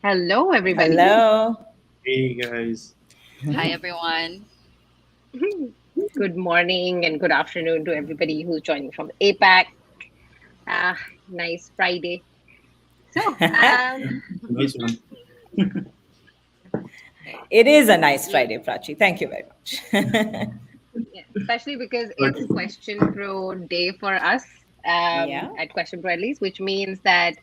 Hello, everybody. Hello. Hey guys. Hi, everyone. Good morning and good afternoon to everybody who's joining from APAC. Ah, nice Friday. So, Nice one. It is a nice Friday, Prachi. Thank you very much. yeah, especially because But it's Question Pro day for us Yeah. at Question Pro at least, which means that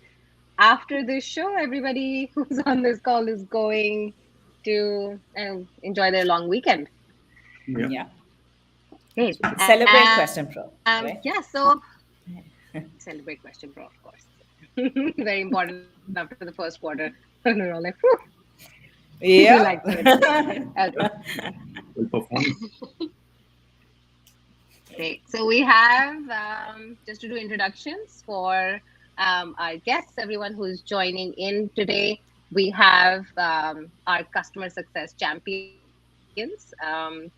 after this show, everybody who's on this call is going to enjoy their long weekend. yeah. Yeah. Okay. Celebrate Question Pro, Yeah, right? so celebrate Question Pro, of course. Very important after the first quarter. And we're all like, whew, we like Yeah. celebrating. Okay. Well performed. Great. So we have just to do introductions for our guests, everyone who's joining in today. We have our customer success champions.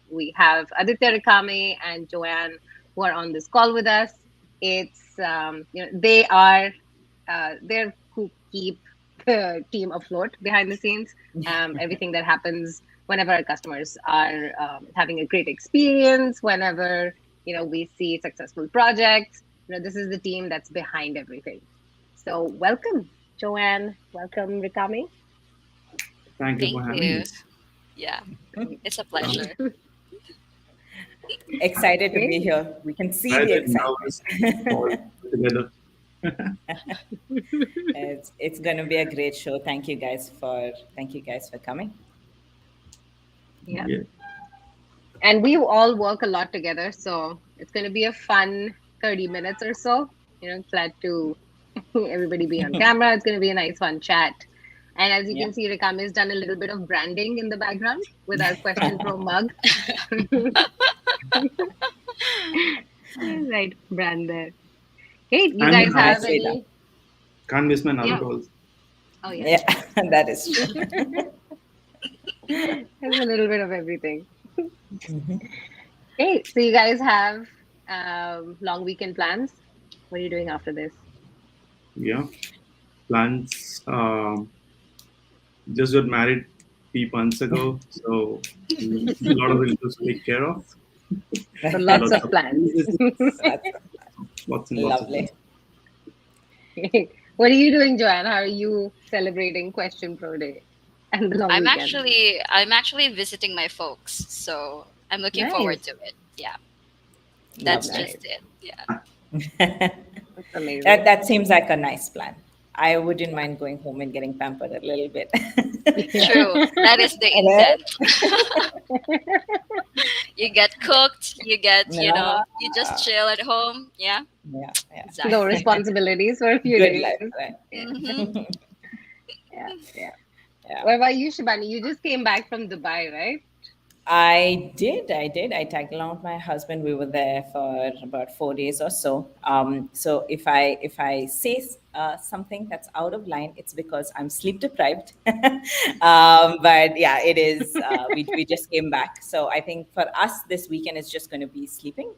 We have Aditya, Rikame, and Joanne who are on this call with us. It's they are they're who keep the team afloat behind the scenes. Everything that happens whenever our customers are having a great experience, whenever we see successful projects. This is the team that's behind everything. So welcome, Joanne. Welcome, Rikami. Thank you Thank for having you. us. Yeah, it's a Um, pleasure. Excited to be Okay. here. We can see the excited, excitement. nervous, all together. It's going to be a great show. Thank you guys for coming. Yeah. Yeah. And we all work a lot together, so it's going to be a fun 30 minutes or so. Glad to everybody be on camera. It's going to be a nice, fun chat. And as you Yeah. can see, Rikami has done a little bit of branding in the background with our Question Pro mug. Right, brand there. Hey, you And guys have Nicely done. any? can't miss my Yeah. Naruto. Oh, yeah. Yeah, that is true. There's a little bit of everything. Hey, so you guys have long weekend plans? What are you doing after this? Yeah. Plans. Just got married 3 months ago, so a lot of relatives to take care of. So lots Lots of of plans. That's lots and lots of lovely. plans. What are you doing, Joanne? How are you celebrating Question Pro Day and the long I'm weekend? actually I'm actually visiting my folks, so I'm looking forward Nice. to it. Yeah, that's Lovely. Nice. just it. Yeah, That's amazing. That seems like a nice plan. I wouldn't mind going home and getting pampered a little bit. Yeah. true. That is the Right? intent. You get cooked. Yeah, You just chill at home. Yeah, yeah, yeah. No exactly. responsibilities for a few Good days. life, right? Yeah. Hmm. Yeah. Yeah. Yeah. What about you, Shibani? You just came back from Dubai, right? I did. I tagged along with my husband. We were there for about 4 days or so. So if I say something that's out of line, it's because I'm sleep deprived. But yeah, it is. We just came back, so I think for us this weekend is just going to be sleeping.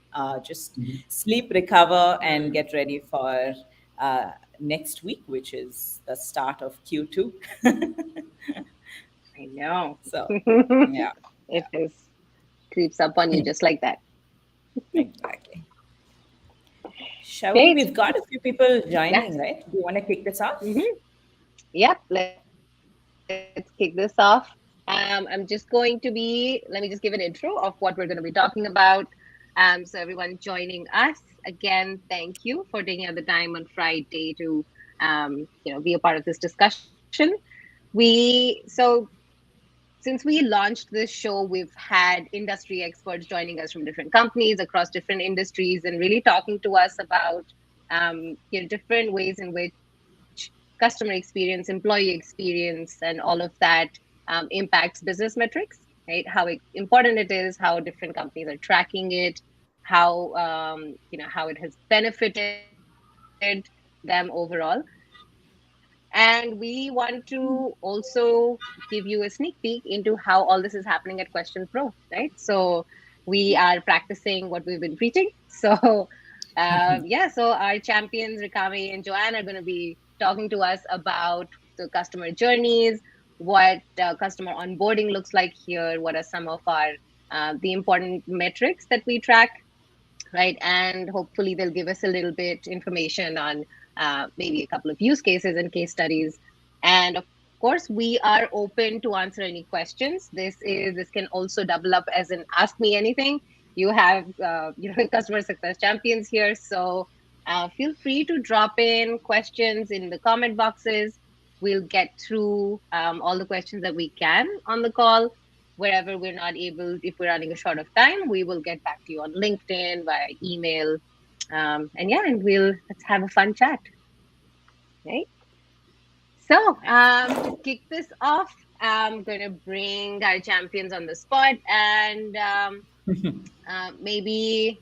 Just Mhm. sleep, recover, and Mm, get ready for next week, which is the start of Q2. I know. So yeah, It is creeps up on you just like that. exactly. Shall we? Great. We've got a few people Yes. joining, right? Do you want to kick this off? Mm-hmm. Yep. Let's kick this off. I'm just going to let me just give an intro of what we're going to be talking about. So everyone joining us, again, thank you for taking out the time on Friday to, be a part of this discussion. So since we launched this show, we've had industry experts joining us from different companies across different industries and really talking to us about different ways in which customer experience, employee experience, and all of that impacts business metrics, right? How important it is, how different companies are tracking it, how how it has benefited them overall. And we want to also give you a sneak peek into how all this is happening at Question Pro, right? So we are practicing what we've been preaching. So yeah, so our champions Rikami and Joanne are going to be talking to us about the customer journeys, what customer onboarding looks like here, what are some of our the important metrics that we track, right? And hopefully they'll give us a little bit information on maybe a couple of use cases and case studies. And of course, we are open to answer any questions. This can also double up as an ask me anything. You have customer success champions here, so feel free to drop in questions in the comment boxes. We'll get through all the questions that we can on the call. Wherever we're not able, if we're running a short of time, we will get back to you on LinkedIn, via email. And yeah, and let's have a fun chat. Right. So to kick this off, I'm going to bring our champions on the spot, and maybe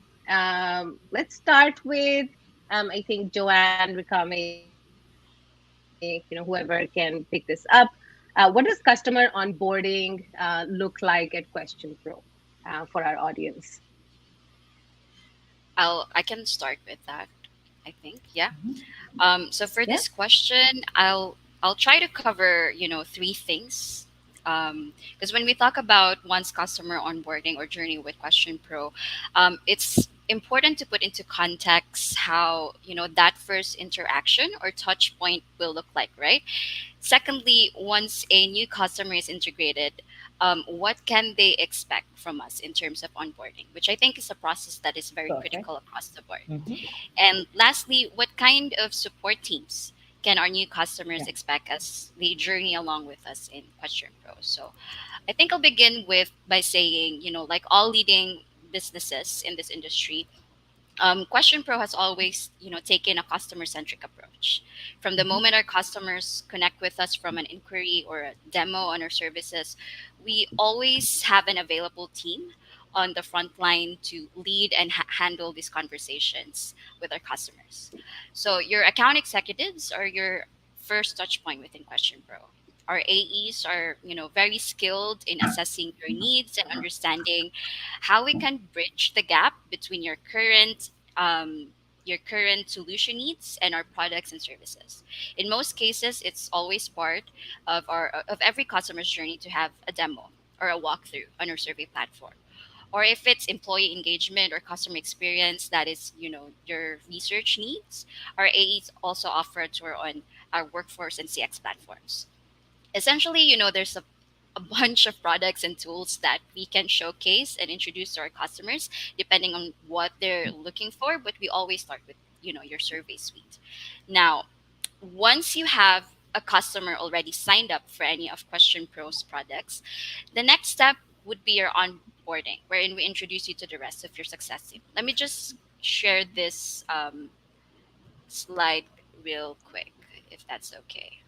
let's start with I think Joanne, Rikame, whoever can pick this up. What does customer onboarding look like at QuestionPro for our audience? I can start with that. I think, yeah. Mhm. So for Yeah. this question, I'll try to cover three things. Because when we talk about one's customer onboarding or journey with Question Pro, it's important to put into context how that first interaction or touch point will look like, right? Secondly, once a new customer is integrated, what can they expect from us in terms of onboarding, which I think is a process that is very Perfect. critical across the board. Mhm. And lastly, what kind of support teams can our new Yeah. customers expect as they journey along with us in Question Pro? So I think I'll begin with by saying, like all leading businesses in this industry, Question Pro has always, taken a customer-centric approach. From the Mhm. moment our customers connect with us from an inquiry or a demo on our services, we always have an available team on the front line to lead and handle these conversations with our customers. So your account executives are your first touch point within Question Pro. Our AEs are, very skilled in assessing your needs and understanding how we can bridge the gap between um, your current solution needs and our products and services. In most cases, it's always part of every customer's journey to have a demo or a walkthrough on our survey platform. Or if it's employee engagement or customer experience, that is, your research needs. Our AEs also offer a tour on our workforce and CX platforms. Essentially, there's a bunch of products and tools that we can showcase and introduce to our customers depending on what they're looking for, but we always start with your survey suite. Now, once you have a customer already signed up for any of Question Pro's products, the next step would be your onboarding, wherein we introduce you to the rest of your success team. Let me just share this slide real quick, if that's okay.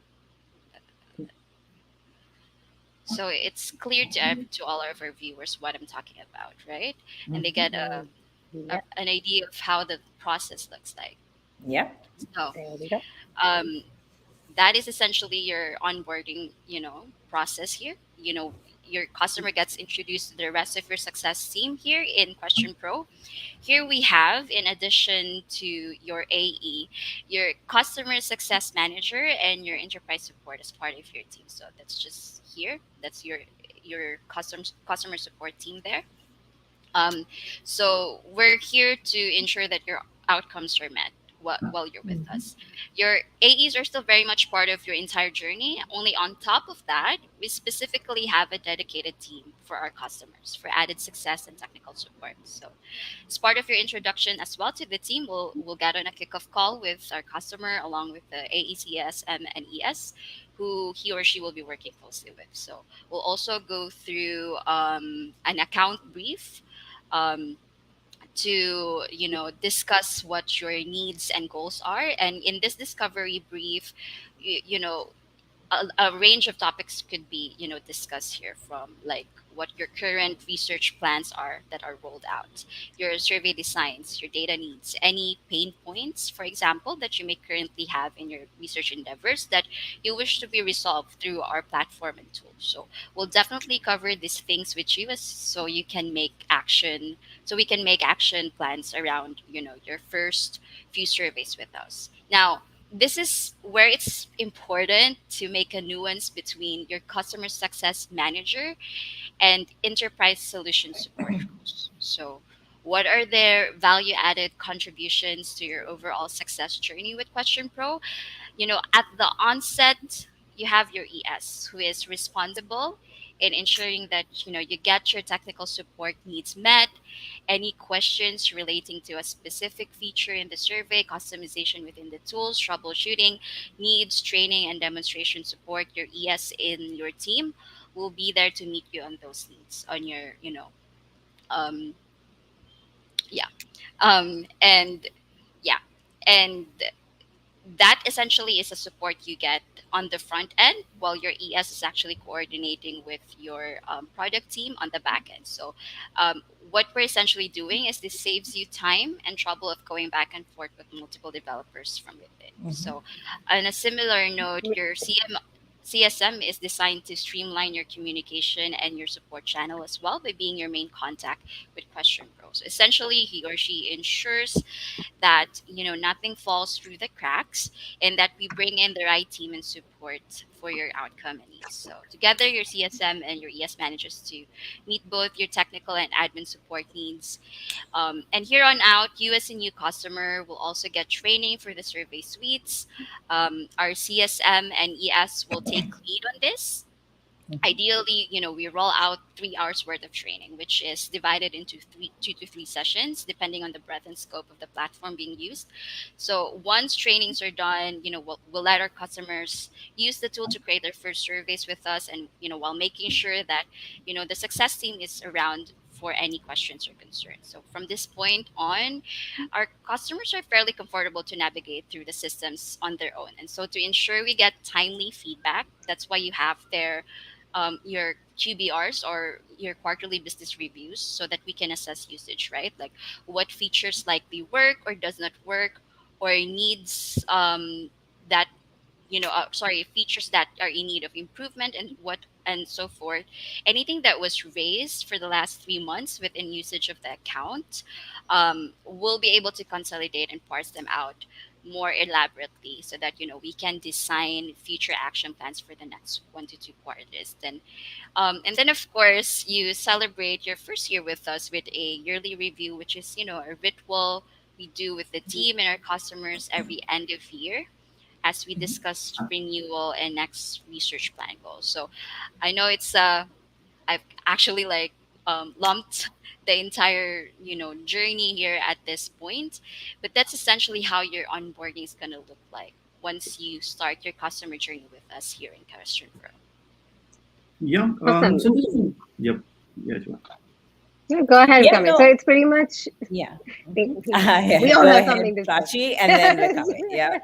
So it's clear to to all of our viewers what I'm talking about, right? And they get Mhm. Yeah, an idea of how the process looks like. Yep. So there we go. um, that is essentially your onboarding, process here. Your customer gets introduced to the rest of your success team here in Question Pro. Here we have, in addition to your AE, your customer success manager and your enterprise support as part of your team. So that's just here. That's your customer support team there. Um, so we're here to ensure that your outcomes are met while you're with Mhm. us. Your AEs are still very much part of your entire journey. Only on top of that, we specifically have a dedicated team for our customers for added success and technical support. So as part of your introduction as well to the team, we'll get on a kickoff call with our customer along with the AECS and ES, who he or she will be working closely with. So we'll also go through an account brief um, to discuss what your needs and goals are, and in this discovery brief, a range of topics could be discussed here, from like what your current research plans are that are rolled out, your survey designs, your data needs, any pain points, for example, that you may currently have in your research endeavors that you wish to be resolved through our platform and tools. So we'll definitely cover these things with you, so you can make action so we can make action plans around your first few surveys with us. Now, this is where it's important to make a nuance between your customer success manager and enterprise solution support roles. So, what are their value added contributions to your overall success journey with Question Pro? At the onset, you have your ES who is responsible in ensuring that you get your technical support needs met. Any questions relating to a specific feature in the survey, customization within the tools, troubleshooting needs, training and demonstration support, your ES in your team will be there to meet you on those needs on your um yeah and yeah and that essentially is a support you get on the front end, while your ES is actually coordinating with your product team on the back end. So, what we're essentially doing is this saves you time and trouble of going back and forth with multiple developers from within. So, on a similar note, your CSM is designed to streamline your communication and your support channel as well by being your main contact with Question Pro. So essentially, he or she ensures that nothing falls through the cracks, and that we bring in the right team and support for your outcome and needs. So together, your CSM and your ES managers to meet both your technical and admin support needs. And here on out, you as a new customer will also get training for the survey suites. Our CSM and ES will take lead on this. Ideally, we roll out 3 hours worth of training, which is divided into 2 to 3 sessions depending on the breadth and scope of the platform being used. So once trainings are done, we'll let our customers use the tool to create their first surveys with us, and while making sure that the success team is around for any questions or concerns. So from this point on, our customers are fairly comfortable to navigate through the systems on their own. And so to ensure we get timely feedback, that's why you have your QBRs, or your quarterly business reviews, so that we can assess usage, right? Like what features likely work or does not work, or needs that sorry, features that are in need of improvement, and what and so forth. Anything that was raised for the last 3 months within usage of the account, we'll be able to consolidate and parse them out more elaborately, so that we can design future action plans for the next 1 to 2 quarters. And then of course you celebrate your first year with us with a yearly review, which is a ritual we do with the team and our customers every end of year, as we discuss renewal and next research plan goals. So I know I've actually like lumped the entire journey here at this point, but that's essentially how your onboarding is gonna look like once you start your customer journey with us here in Question Pro. Yeah. Awesome. Yep. Yeah, Joanne. Yeah, go ahead, Yeah, Rikame. So no, it's pretty much yeah. we all Go have ahead, something to say. Prachi, and then Rikame. Yeah.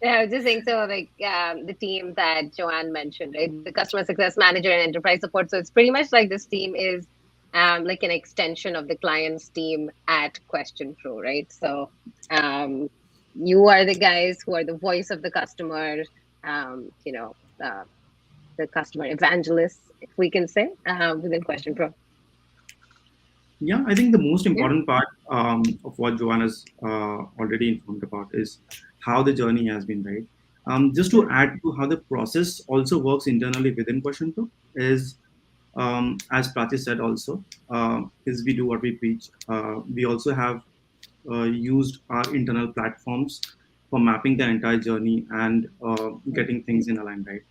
Yeah, I was just saying, so like the team that Joanne mentioned, right? The customer success manager and enterprise support. So it's pretty much like this team is like an extension of the client's team at Question Pro, right? So you are the guys who are the voice of the customer, um, you know, uh, the customer evangelists, if we can say, within Question Pro. Yeah, I think the most Yeah. important part of what Joanne has already informed about is how the journey has been, right? Just to add to how the process also works internally within Question Pro is, as Prachi said also, is we do what we preach. We also have used our internal platforms for mapping the entire journey and getting things in aligned, right?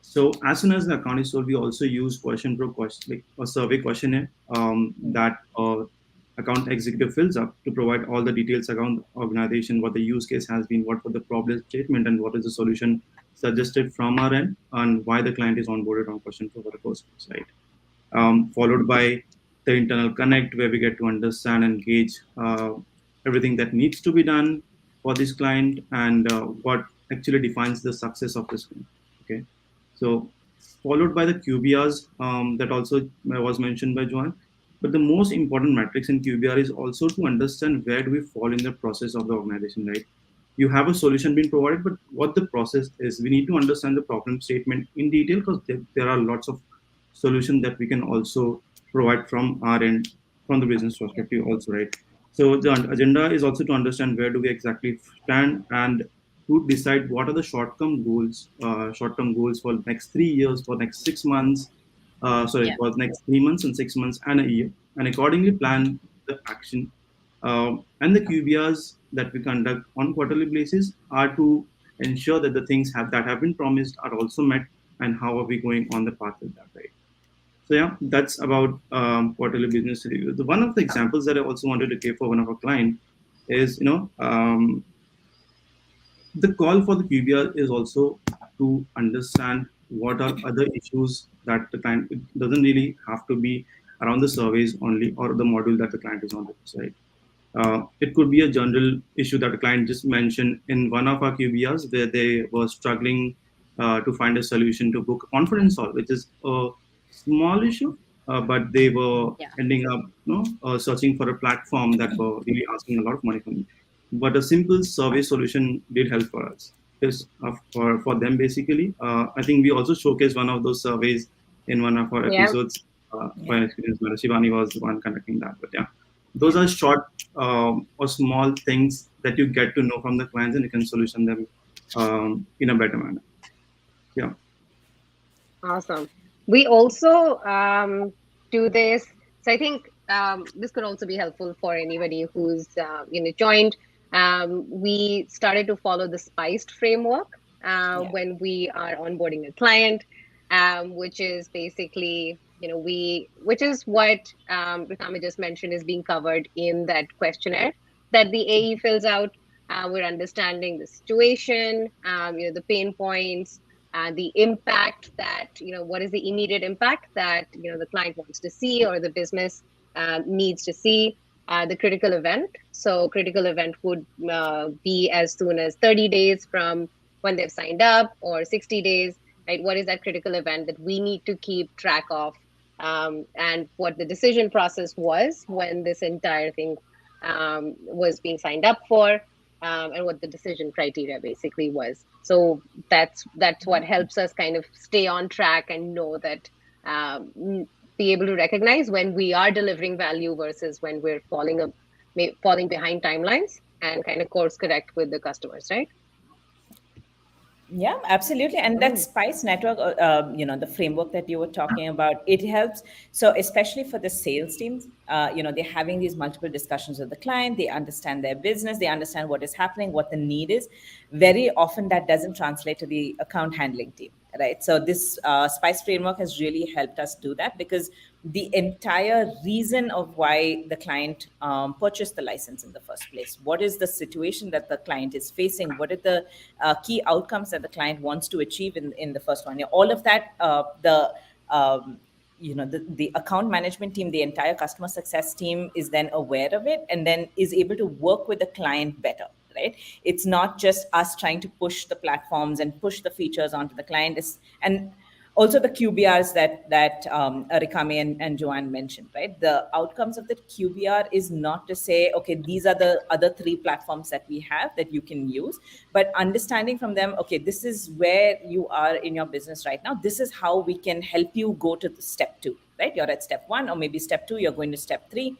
So as soon as the account is sold, we also use question pro question, like a survey questionnaire that account executive fills up to provide all the details around organization, what the use case has been, what was the problem statement, and what is the solution suggested from our end, and why the client is onboarded on question pro for the first place, right? Followed by the internal connect where we get to understand and gauge everything that needs to be done for this client and what actually defines the success of this client. Okay, so followed by the QBRs that also was mentioned by Joanne. But the most important metrics in QBR is also to understand where do we fall in the process of the organization, right? You have a solution being provided, but what the process is, we need to understand the problem statement in detail because there are lots of solutions that we can also provide from our end, from the business perspective also, right? So the agenda is also to understand where do we exactly stand and to decide what are the short-term goals for next 3 years, for next 6 months, Yeah. for next 3 months and 6 months and a year, and accordingly plan the action. And the QBRs that we conduct on quarterly basis are to ensure that the things that have been promised are also met, and how are we going on the path with that, right? So yeah, that's about quarterly business review. One of the examples that I also wanted to give for one of our client is, the call for the QBR is also to understand what are other issues that the client, it doesn't really have to be around the surveys only or the module that the client is on the website. It could be a general issue that a client just mentioned in one of our QBRs, where they were struggling to find a solution to book a conference call, which is a small issue, but they were Yeah. ending up, searching for a platform that were really asking a lot of money from me. But a simple survey solution did help for us. Because for them basically, I think we also showcased one of those surveys in one of our Yeah. episodes. Yeah. For experience, Shivani was the one conducting that. But yeah, those Yeah. are short or small things that you get to know from the clients, and you can solution them in a better manner. Yeah. Awesome. We also do this. So I think this could also be helpful for anybody who's joined. We started to follow the spiced framework Yeah. when we are onboarding a client, which is basically, which is what Rikame just mentioned is being covered in that questionnaire that the AE fills out. We're understanding the situation, the pain points, the impact that, what is the immediate impact that, the client wants to see or the business needs to see, the critical event. So critical event would be as soon as 30 days from when they've signed up, or 60 days, right? What is that critical event that we need to keep track of? And what the decision process was when this entire thing was being signed up for, and what the decision criteria basically was. So that's what helps us kind of stay on track and know that, be able to recognize when we are delivering value versus when we're falling behind timelines, and kind of course correct with the customers, right? Yeah, absolutely. And that Mm. spice network, the framework that you were talking about, it helps. So especially for the sales teams, they're having these multiple discussions with the client. They understand their business. They understand what is happening, what the need is. Very often that doesn't translate to the account handling team, right? So this spice framework has really helped us do that, because the entire reason of why the client purchased the license in the first place, what is the situation that the client is facing, what are the key outcomes that the client wants to achieve in the first one. Yeah, all of that, um, the account management team, the entire customer success team is then aware of it, and then is able to work with the client better, right? It's not just us trying to push the platforms and push the features onto the client. And also the QBRs that Rikame and Joanne mentioned, right? The outcomes of the QBR is not to say, okay, these are the other three platforms that we have that you can use, but understanding from them, okay, this is where you are in your business right now. This is how we can help you go to the step two, right? You're at step one, or maybe step two, you're going to step three.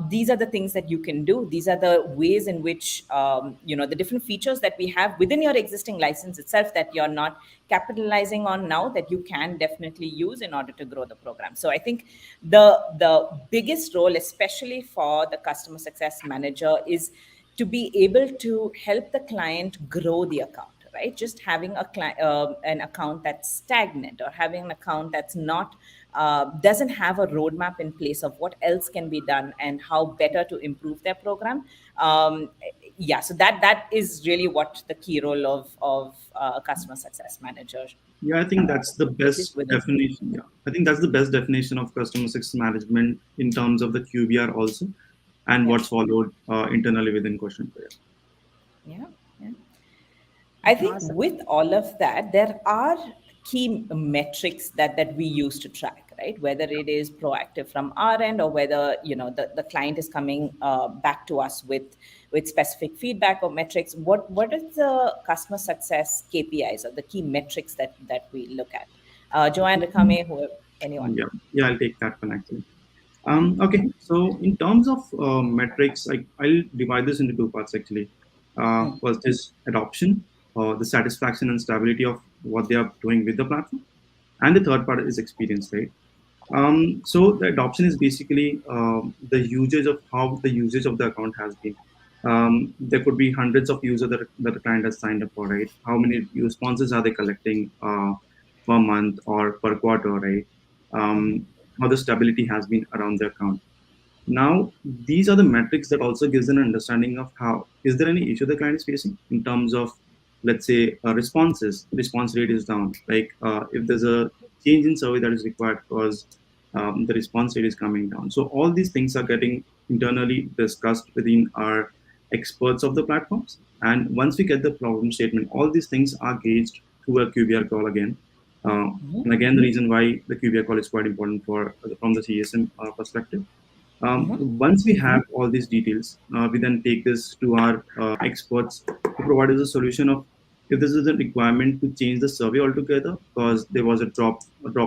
These are the things that you can do. These are the ways in which, the different features that we have within your existing license itself that you're not capitalizing on now, that you can definitely use in order to grow the program. So I think the biggest role, especially for the customer success manager, is to be able to help the client grow the account, right? Just having an account that's stagnant, or having an account that's not doesn't have a roadmap in place of what else can be done and how better to improve their program. Yeah, so that is really what the key role of a customer success manager Yeah, I think that's the is best within. definition. Yeah, I think that's the best definition of customer success management in terms of the QBR also, and Yeah, what's followed internally within QuestionPro. yeah, yeah. I think Awesome. with all of that, there are key metrics that we use to track, right? Whether it is proactive from our end, or whether the client is coming back to us with specific feedback or metrics. What is the customer success KPIs or the key metrics that we look at? Joanne, Rikame, whoever, anyone. Yeah, I'll take that one actually. Okay, so in terms of metrics, I'll divide this into two parts actually. First is adoption, the satisfaction and stability of what they are doing with the platform, and the third part is experience, right? So the adoption is basically the usage of how the usage of the account has been. There could be hundreds of users that the client has signed up for, right? How many responses are they collecting per month or per quarter, right? How the stability has been around the account. Now, these are the metrics that also gives an understanding of how is there any issue the client is facing in terms of, let's say, response rate is down. Like if there's a change in survey that is required because the response rate is coming down. So all these things are getting internally discussed within our experts of the platforms. And once we get the problem statement, all these things are gauged through a QBR call again. Uh, and again, the reason why the QBR call is quite important for from the CSM perspective. Once we have all these details, we then take this to our experts to provide us a solution of if this is a requirement to change the survey altogether because there was a drop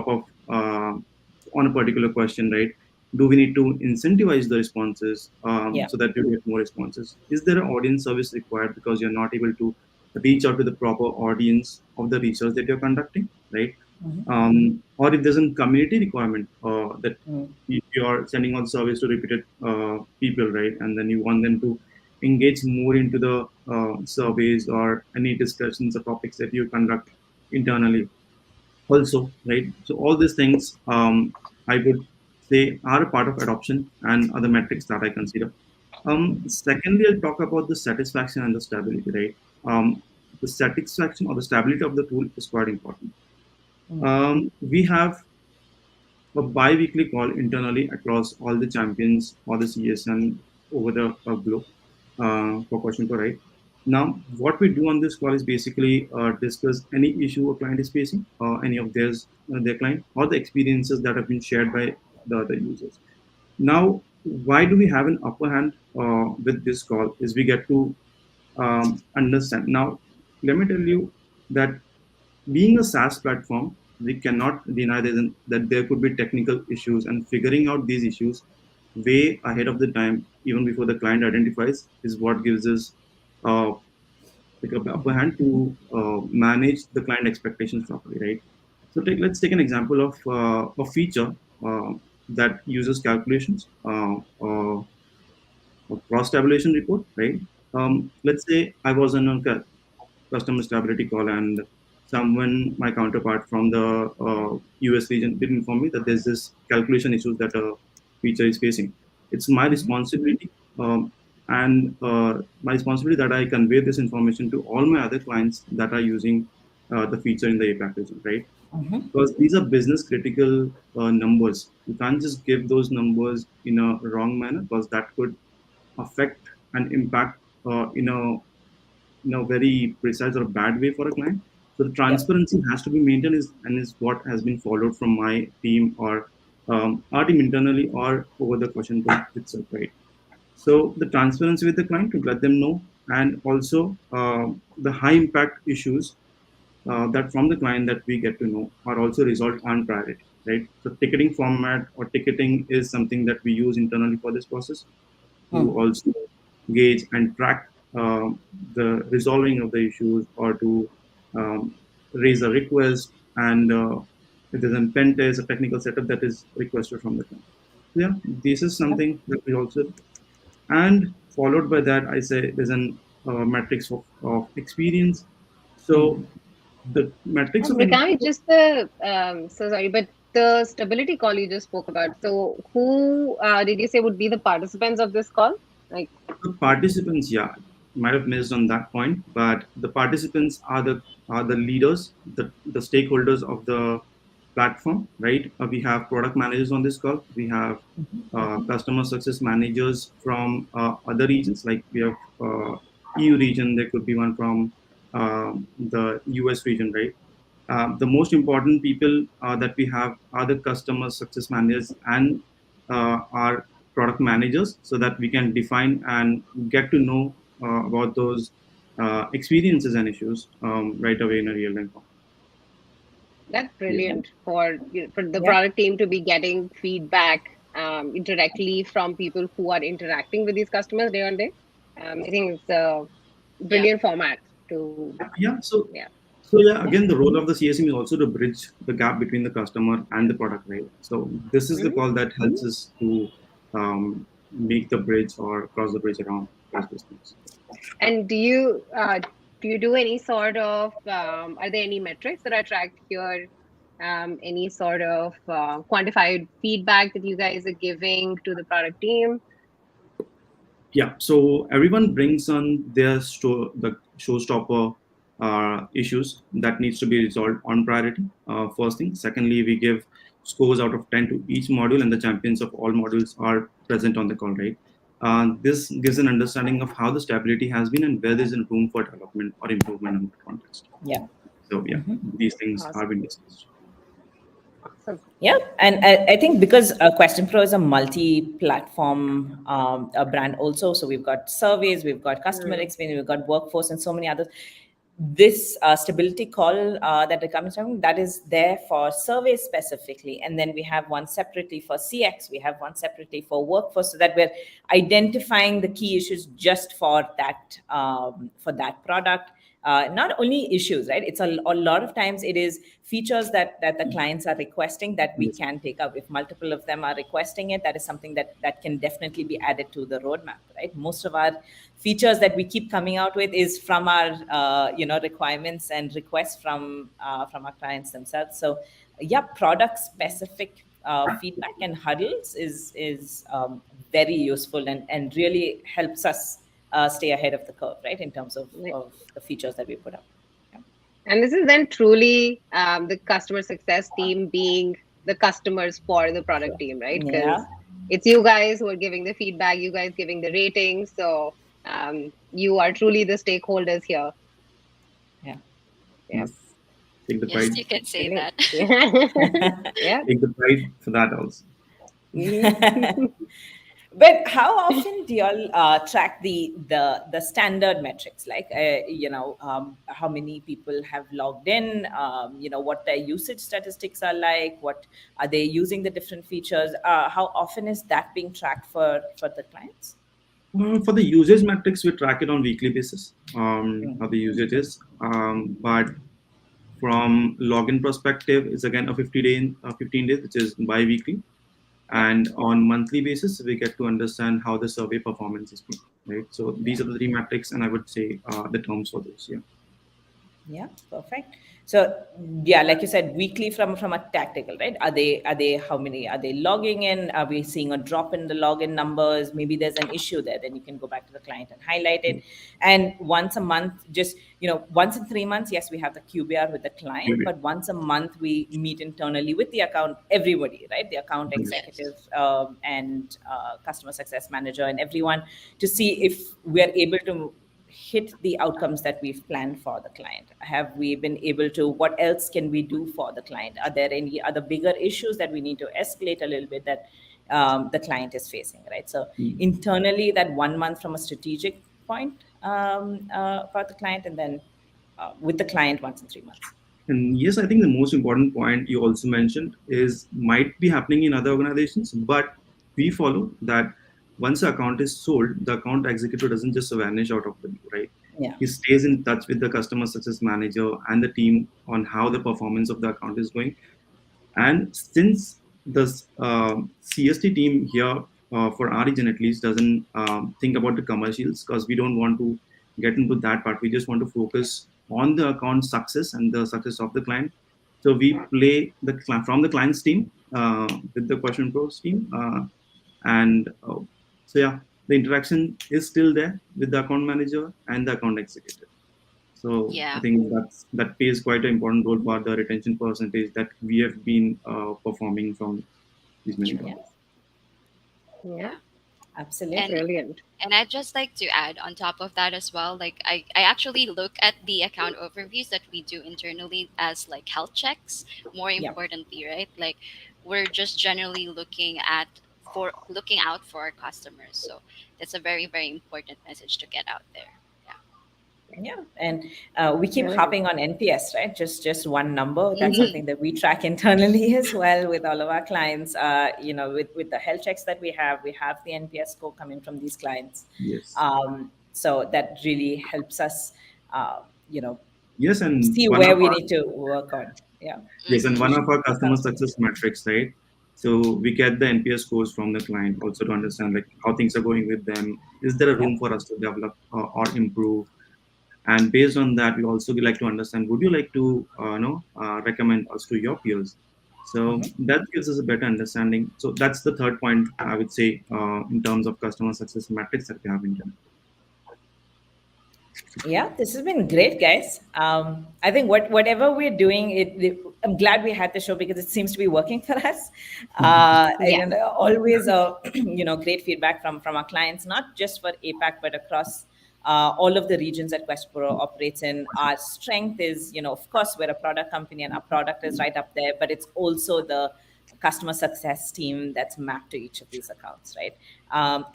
off on a particular question, right? Do we need to incentivize the responses Yeah. so that you get more responses? Is there an audience service required because you're not able to reach out to the proper audience of the research that you're conducting, right? Or if there's a community requirement that if you are sending out surveys to repeated people, right, and then you want them to engage more into the surveys or any discussions or topics that you conduct internally, also, right? So all these things, I would say, are a part of adoption and other metrics that I consider. Secondly, I'll talk about the satisfaction and the stability, right? The satisfaction or the stability of the tool is quite important. We have a bi-weekly call internally across all the champions or the CSM over the globe for QuestionPro, right? Now, what we do on this call is basically discuss any issue a client is facing, any of their client, or the experiences that have been shared by the other users. Now, why do we have an upper hand with this call? Is we get to understand. Now, let me tell you that being a SaaS platform, we cannot deny that there could be technical issues, and figuring out these issues way ahead of the time, even before the client identifies, is what gives us uh, like a upper hand to manage the client expectations properly, right? So let's take an example of a feature that uses calculations or cross tabulation report, right? Let's say I was on a customer stability call and someone, my counterpart from the US region, did inform me that there's this calculation issues that a feature is facing. It's my responsibility and my responsibility that I convey this information to all my other clients that are using the feature in the APAC region, right? Because these are business critical numbers. You can't just give those numbers in a wrong manner because that could affect and impact in a very precise or bad way for a client. So the Yep. transparency has to be maintained is what has been followed from my team or our team internally or over the question book itself, right? So the transparency with the client to let them know, and also the high impact issues that from the client that we get to know are also resolved on priority, right? So ticketing format or ticketing is something that we use internally for this process to also gauge and track the resolving of the issues or to um, raise a request and if there's a pen test, a technical setup that is requested from the client. So yeah, this is something that we also do. And followed by that, I say there's an matrix of experience. So the matrix of Rikame, just the so sorry, but the stability call you just spoke about. So who did you say would be the participants of this call? Like, the participants, yeah, might have missed on that point, but the participants are the leaders, the stakeholders of the platform, right? We have product managers on this call. We have customer success managers from other regions, like we have EU region. There could be one from the US region, right? The most important people that we have are the customer success managers and our product managers so that we can define and get to know about those experiences and issues right away in a real time form. that's Yes. brilliant for for the Yeah. product team to be getting feedback directly from people who are interacting with these customers day on day. I think it's Yeah. brilliant format to, Yeah. yeah. So yeah, Yeah. again, the role of the CSM is also to bridge the gap between the customer and the product, right? So this is the Mhm. call that helps us to make the bridge or cross the bridge around those customers. And do you do any sort of are there any metrics that are tracked here? Any sort of quantified feedback that you guys are giving to the product team? Yeah, so everyone brings on their the showstopper issues that needs to be resolved on priority. First thing. Secondly, we give scores out of 10 to each module, and the champions of all modules are present on the call, right? This gives an understanding of how the stability has been and where there's room for development or improvement in that context. Yeah. So yeah, Mhm. these things are Awesome. being discussed. Awesome. Yeah, and I think because Question Pro is a multi-platform a brand also, so we've got surveys, we've got customer Mm. experience, we've got workforce, and so many others. This stability call that it comes from, that is there for surveys specifically, and then we have one separately for CX, we have one separately for workforce, so that we're identifying the key issues just for that product. Not only issues, right? It's a lot of times it is features that the clients are requesting that we Yes. can take up. If multiple of them are requesting it, that is something that can definitely be added to the roadmap, right? Most of our features that we keep coming out with is from our requirements and requests from our clients themselves. So yeah, product specific feedback and huddles is very useful and really helps us stay ahead of the curve, right, in terms of the features that we put up. Yeah. And this is then truly the customer success team being the customers for the product Sure. team, right? Yeah. Because it's you guys who are giving the feedback, you guys giving the ratings. So you are truly the stakeholders here. Yeah. Yeah, Yes. Take the Yes, pride. you can say brilliant. that. Yeah. Take the pride for that also. Mhm. But how often do y'all track the standard metrics, like how many people have logged in, what their usage statistics are like, what are they using the different features? How often is that being tracked for the clients? For the usage metrics, we track it on weekly basis, Mm. how the usage is. But from login perspective, it's again a 15 days, which is bi-weekly. Yeah, And on monthly basis, we get to understand how the survey performance is been, right? So yeah. these are the three metrics, and I would say the terms for those. Yeah. Yeah, perfect. So yeah, like you said, weekly from a tactical, right? Are they how many are they logging in? Are we seeing a drop in the login numbers? Maybe there's an issue there. Then you can go back to the client and highlight it. And once a month, just once in 3 months, yes, we have the QBR with the client, Maybe. but once a month we meet internally with the account, everybody, right? The account Yes. executive Yes. and customer success manager and everyone to see if we're able to hit the outcomes that we've planned for the client. Have we been able to, what else can we do for the client? Are there any other bigger issues that we need to escalate a little bit that the client is facing, right? So Mm. internally, that 1 month from a strategic point for the client, and then with the client once in 3 months. And yes, I think the most important point you also mentioned is might be happening in other organizations, but we follow that once the account is sold, the account executive doesn't just vanish out of the blue, right? Yeah. He stays in touch with the customer success manager and the team on how the performance of the account is going. And since the CST team here, for our region at least, doesn't think about the commercials because we don't want to get into that part. We just want to focus on the account success and the success of the client. So we play from the client's team with the Question Pros team, and so yeah, the interaction is still there with the account manager and the account executive. So I Yeah. think that plays quite an important role for the retention percentage that we have been performing from these many True. Yeah. calls. Yeah, Yeah. And Absolutely. brilliant. I'd just like to add on top of that as well, like I actually look at the account overviews that we do internally as like health checks, more Yeah. importantly, right? Like we're just generally looking out for our customers. So that's a very, very important message to get out there. Yeah. Yeah, and we keep Brilliant. harping on NPS, right? Just one number. That's Mm-hmm. something that we track internally as well with all of our clients. With the health checks that we have the NPS score coming from these clients. Yes. So that really helps us, uh, you know, Yes, and see one where of we our need to work on. Yeah. yes, and one Mm-hmm. of our customer Constantly. success metrics, right? So we get the NPS scores from the client also to understand like how things are going with them. Is there a Yeah. room for us to develop or improve? And based on that, we also would like to understand: would you like to, recommend us to your peers? So that gives us a better understanding. So that's the third point I would say in terms of customer success metrics that we have in general. Yeah, this has been great, guys. I think whatever we're doing, I'm glad we had the show because it seems to be working for us. Yeah. And always, great feedback from our clients, not just for APAC but across all of the regions that QuestionPro operates in. Our strength is, of course, we're a product company and our product is right up there, but it's also the customer success team that's mapped to each of these accounts, right?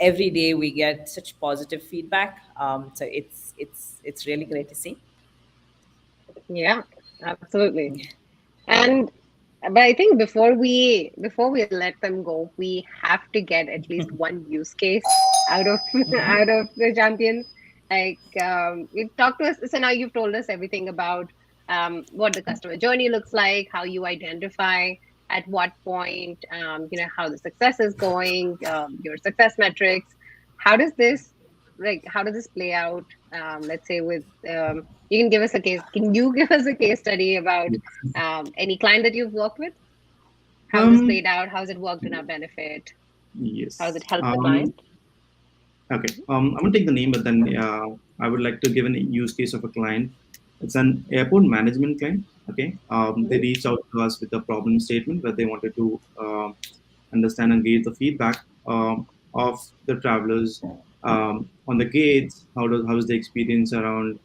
Every day we get such positive feedback, so it's really great to see. Yeah, absolutely. And but I think before we let them go, we have to get at least one use case out of out of the champions. Like you talk to us. So now you've told us everything about what the customer journey looks like, how you identify at what point, how the success is going, your success metrics. How does this how does this play out? Let's say with you can give us a case. Can you give us a case study about any client that you've worked with? How this Um, played out? How's it worked in our benefit? How's it yes. helped the client? Okay. I'm gonna take the name, but then I would like to give an use case of a client. It's an airport management client. Okay. They Hmm. reached out to us with a problem statement where they wanted to understand and gauge the feedback of the travelers on the gates. How is the experience around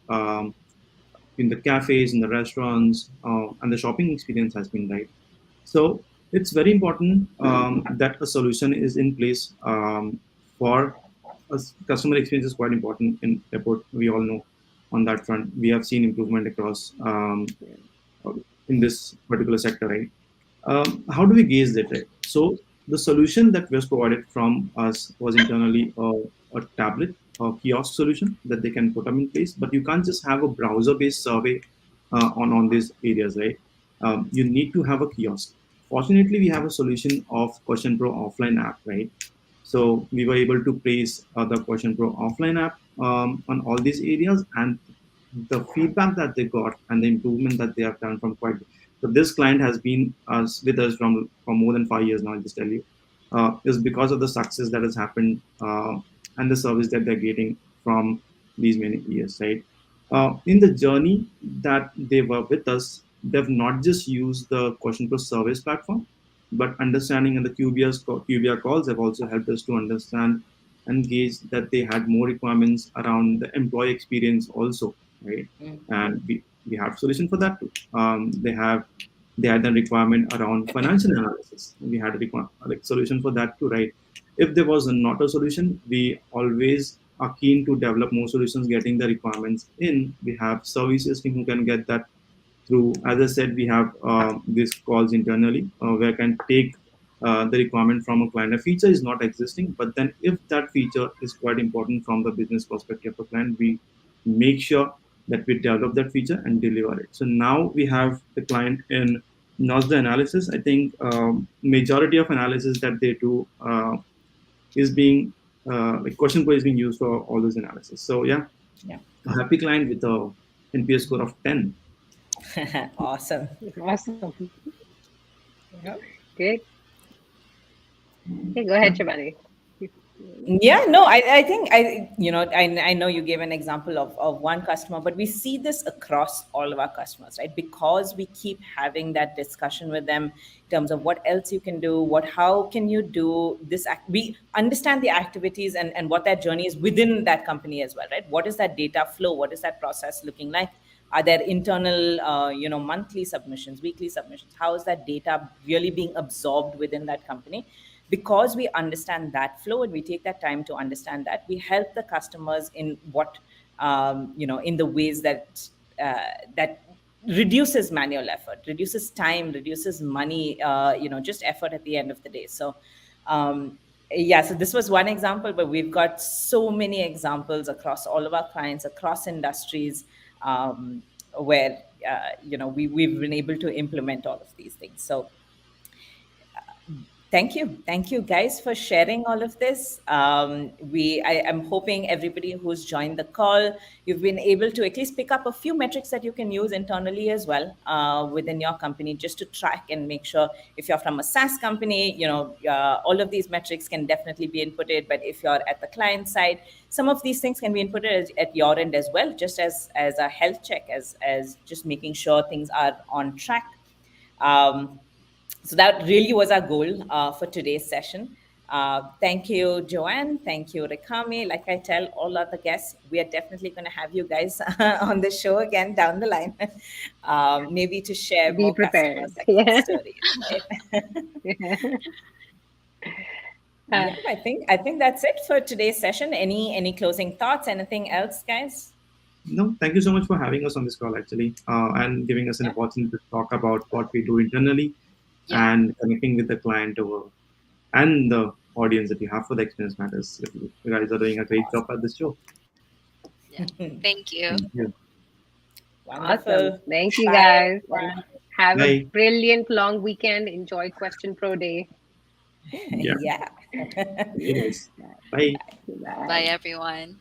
in the cafes, in the restaurants, and the shopping experience has been, right. So it's very important that a solution is in place for us. Customer experience is quite important in airport. We all know on that front. We have seen improvement across in this particular sector, right? How do we gauge that, right? So the solution that was provided from us was internally a tablet or kiosk solution that they can put them in place. But you can't just have a browser-based survey on these areas, right? You need to have a kiosk. Fortunately, we have a solution of QuestionPro offline app, right? So we were able to place the QuestionPro offline app on all these areas, and the feedback that they got and the improvement that they have done from quite. So this client has been with us from for more than 5 years now. I'll just tell you, is because of the success that has happened and the service that they're getting from these many years, right? In the journey that they were with us, they've not just used the Question Pro service platform, but understanding in the QBR calls have also helped us to understand and gauge that they had more requirements around the employee experience also, right? And we have solution for that too. They had a requirement around financial analysis. We had a like solution for that too, right? If there was not a solution, we always are keen to develop more solutions, getting the requirements in. We have services team who can get that through. As I said, we have these calls internally where I can take the requirement from a client. A feature is not existing, but then if that feature is quite important from the business perspective of a client, we make sure that we develop that feature and deliver it. So now we have the client in not the analysis. I think majority of analysis that they do is being like question code is being used for all this analysis. So yeah, Yeah. a happy client with a NPS score of 10. Awesome. Awesome. Yeah. Great. Okay, go ahead, Yeah. Shabani. Yeah, no, I think I know you gave an example of one customer, but we see this across all of our customers, right? Because we keep having that discussion with them in terms of what else you can do, how can you do this we understand the activities and what that journey is within that company as well, right? What is that data flow? What is that process looking like? Are there internal monthly submissions, weekly submissions? How is that data really being absorbed within that company? Because we understand that flow and we take that time to understand that, we help the customers in what in the ways that reduces manual effort, reduces time, reduces money, just effort at the end of the day. So Yeah, so this was one example, but we've got so many examples across all of our clients, across industries, where we've been able to implement all of these things. So thank you guys for sharing all of this. I'm hoping everybody who's joined the call, you've been able to at least pick up a few metrics that you can use internally as well, within your company, just to track and make sure. If you're from a SaaS company, all of these metrics can definitely be inputted. But if you're at the client side, some of these things can be inputted at your end as well, just as a health check, as just making sure things are on track. um, so that really was our goal for today's session. Thank you, Joanne. Thank you, Rikame. Like I tell all other guests, we are definitely going to have you guys on the show again down the line, maybe to share Be more customer prepared. success Yeah. stories, right? Uh, Yeah, I think that's it for today's session. Any closing thoughts? Anything else, guys? No, thank you so much for having us on this call, actually, and giving us an Yeah. opportunity to talk about what we do internally Yeah. and connecting with the client over and the audience that you have for the Experience Matters. You guys are doing a great job at this show. Yeah. Thank you. Thank you. awesome. Wonderful. Thank you Bye, guys. And everyone. have a Bye. brilliant long weekend. Enjoy Question Pro Day. Yeah. Yeah. Yes. Bye. Bye, Bye. everyone.